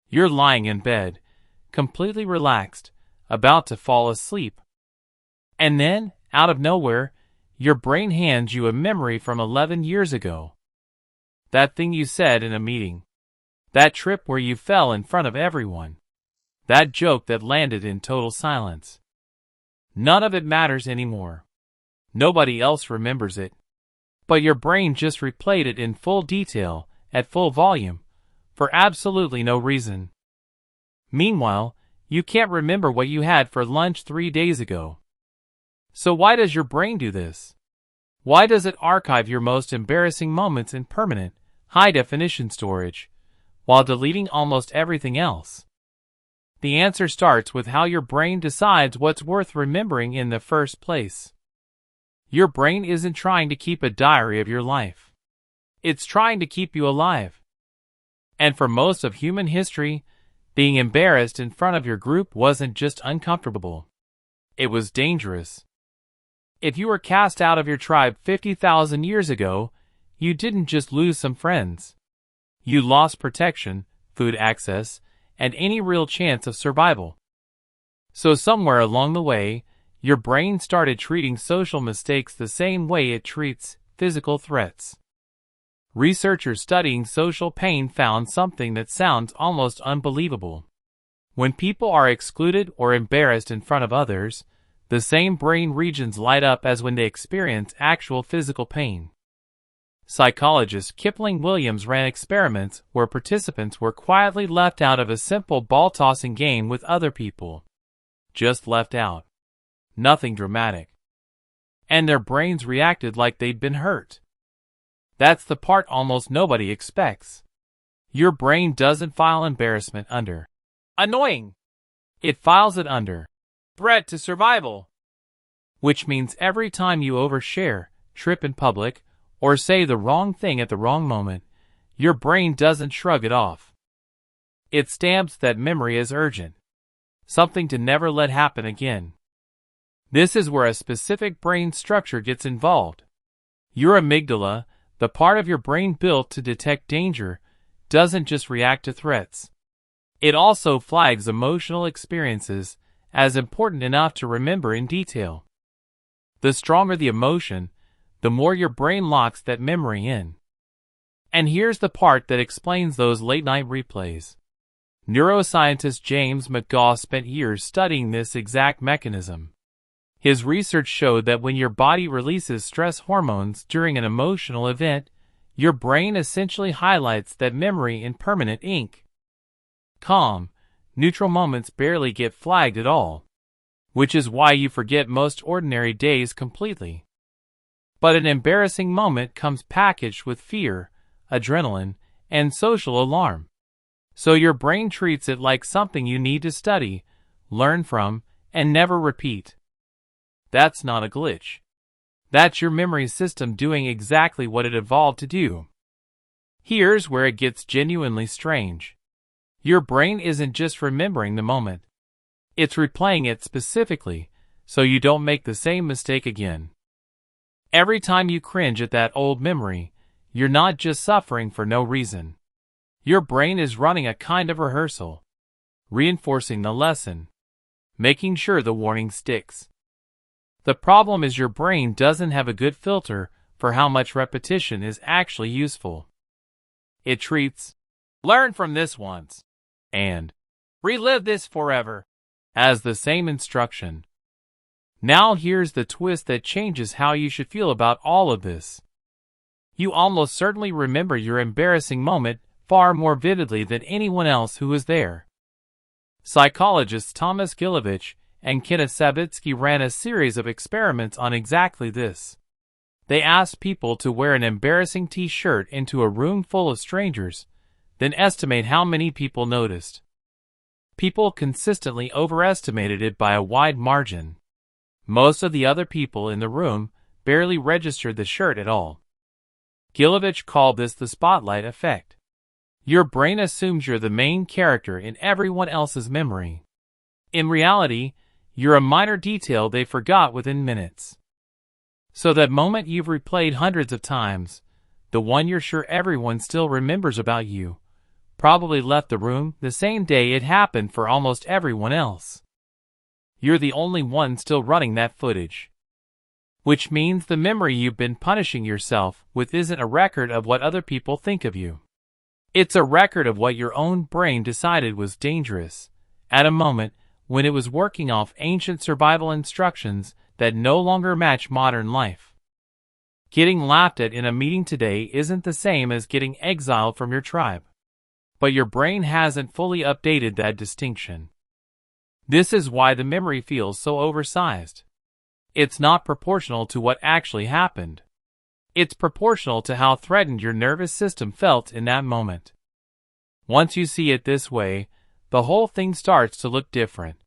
You're lying in bed, completely relaxed, about to fall asleep. And then, out of nowhere, your brain hands you a memory from 11 years ago. That thing you said in a meeting. That trip where you fell in front of everyone. That joke that landed in total silence. None of it matters anymore. Nobody else remembers it. But your brain just replayed it in full detail, at full volume, for absolutely no reason. Meanwhile, you can't remember what you had for lunch 3 days ago. So why does your brain do this? Why does it archive your most embarrassing moments in permanent, high-definition storage, while deleting almost everything else? The answer starts with how your brain decides what's worth remembering in the first place. Your brain isn't trying to keep a diary of your life. It's trying to keep you alive. And for most of human history, being embarrassed in front of your group wasn't just uncomfortable. It was dangerous. If you were cast out of your tribe 50,000 years ago, you didn't just lose some friends. You lost protection, food access, and any real chance of survival. So somewhere along the way, your brain started treating social mistakes the same way it treats physical threats. Researchers studying social pain found something that sounds almost unbelievable. When people are excluded or embarrassed in front of others, the same brain regions light up as when they experience actual physical pain. Psychologist Kipling Williams ran experiments where participants were quietly left out of a simple ball-tossing game with other people. Just left out. Nothing dramatic. And their brains reacted like they'd been hurt. That's the part almost nobody expects. Your brain doesn't file embarrassment under annoying. It files it under threat to survival. Which means every time you overshare, trip in public, or say the wrong thing at the wrong moment, your brain doesn't shrug it off. It stamps that memory as urgent. Something to never let happen again. This is where a specific brain structure gets involved. Your amygdala, the part of your brain built to detect danger, doesn't just react to threats. It also flags emotional experiences as important enough to remember in detail. The stronger the emotion, the more your brain locks that memory in. And here's the part that explains those late-night replays. Neuroscientist James McGaugh spent years studying this exact mechanism. His research showed that when your body releases stress hormones during an emotional event, your brain essentially highlights that memory in permanent ink. Calm, neutral moments barely get flagged at all, which is why you forget most ordinary days completely. But an embarrassing moment comes packaged with fear, adrenaline, and social alarm. So your brain treats it like something you need to study, learn from, and never repeat. That's not a glitch. That's your memory system doing exactly what it evolved to do. Here's where it gets genuinely strange. Your brain isn't just remembering the moment. It's replaying it specifically, so you don't make the same mistake again. Every time you cringe at that old memory, you're not just suffering for no reason. Your brain is running a kind of rehearsal, reinforcing the lesson, making sure the warning sticks. The problem is your brain doesn't have a good filter for how much repetition is actually useful. It treats, "Learn from this once," and "Relive this forever," as the same instruction. Now here's the twist that changes how you should feel about all of this. You almost certainly remember your embarrassing moment far more vividly than anyone else who was there. Psychologists Thomas Gilovich and Kenneth Savitsky ran a series of experiments on exactly this. They asked people to wear an embarrassing t-shirt into a room full of strangers, then estimate how many people noticed. People consistently overestimated it by a wide margin. Most of the other people in the room barely registered the shirt at all. Gilovich called this the spotlight effect. Your brain assumes you're the main character in everyone else's memory. In reality, you're a minor detail they forgot within minutes. So that moment you've replayed hundreds of times, the one you're sure everyone still remembers about you, probably left the room the same day it happened for almost everyone else. You're the only one still running that footage. Which means the memory you've been punishing yourself with isn't a record of what other people think of you. It's a record of what your own brain decided was dangerous, at a moment when it was working off ancient survival instructions that no longer match modern life. Getting laughed at in a meeting today isn't the same as getting exiled from your tribe. But your brain hasn't fully updated that distinction. This is why the memory feels so oversized. It's not proportional to what actually happened. It's proportional to how threatened your nervous system felt in that moment. Once you see it this way, the whole thing starts to look different.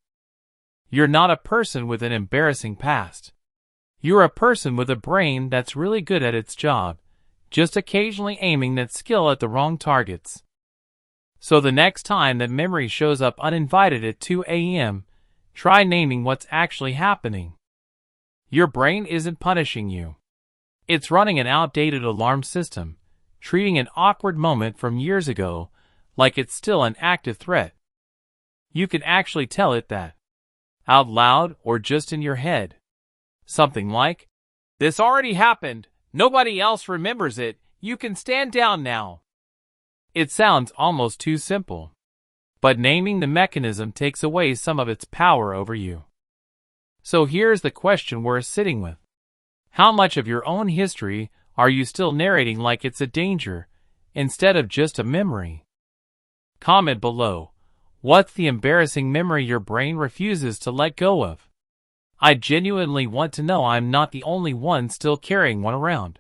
You're not a person with an embarrassing past. You're a person with a brain that's really good at its job, just occasionally aiming that skill at the wrong targets. So the next time that memory shows up uninvited at 2 a.m., try naming what's actually happening. Your brain isn't punishing you. It's running an outdated alarm system, treating an awkward moment from years ago like it's still an active threat. You can actually tell it that, out loud or just in your head. Something like, "This already happened, nobody else remembers it, you can stand down now." It sounds almost too simple. But naming the mechanism takes away some of its power over you. So here's the question we're sitting with. How much of your own history are you still narrating like it's a danger, instead of just a memory? Comment below. What's the embarrassing memory your brain refuses to let go of? I genuinely want to know I'm not the only one still carrying one around.